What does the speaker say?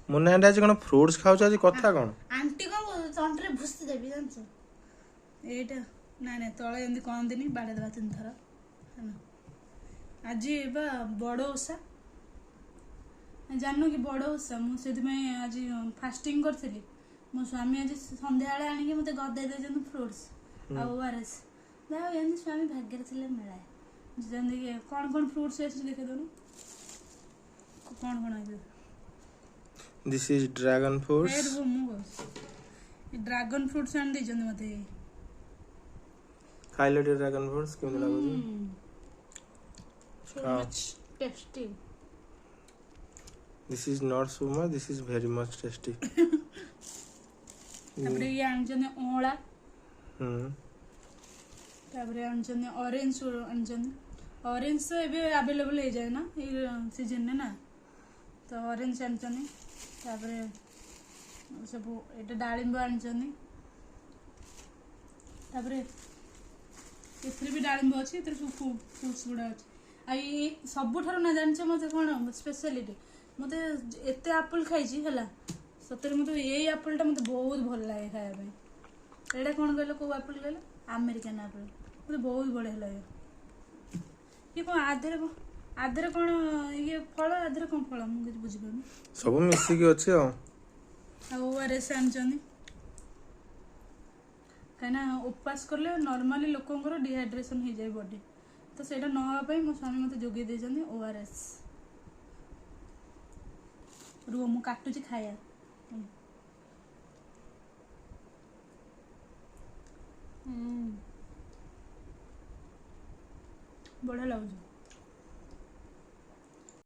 Munna aunty आज कौन fruits खाऊ आज कथा कौन आंटी कौन तंत्रे भुस्ती देवी जानछ एटा ना ना तळे एंदी कहंदिनी बाडे देबा 3 थर आज बा बड़ ओसा जानू कि बड़ ओसा मुझे आज फास्टिंग करी मो स्वामी आज संध्या आनिक मत गदे दे फ्रुट्स आरएस स्वामी भाग्य थे मिलाए जमी कौन कौन फ्रुट्स देखे दोनों कौन कौन this is dragon fruits dragon fruits आन दे मते खाइले ड्रैगन फ्रूट्स केमन लागो so much tasty This is not so much. This is very much tasty. तापरे ये आंजने ओला तापरे आंजने ऑरेंज आंजने ऑरेंज तो एबे अवेलेबल हो जाए ना ये सीजन में ना तो ऑरेंज आंजने तापरे सब एटा डालिंब आंजने तापरे एथरे भी डालिंब अछि एथरे सब फ्रूट्स गुडा अछि आई सब ठारो ना जानछ मते कोन स्पेशलिटी मत एत आपिल खाई है सतरे मत ये आपिलटा मत बहुत भल लगे खायापी एटा कौन कहल कौ आपिल कहल अमेरिकान आपिल मत बहुत बढ़िया लगे ये कौन आधे कौन ये फल आधे कौन फल मुझे बुझीपार सब मिसिकी अच्छे ओआरएस आनी कहीं उपास कले नॉर्मली लोकंर डिहाइड्रेशन हो जाए बॉडी तो सेटा नवाई मो स्वामी मत जोगे देते ओआरएस रुह मु काटुची खाया बढ़िया लगुच।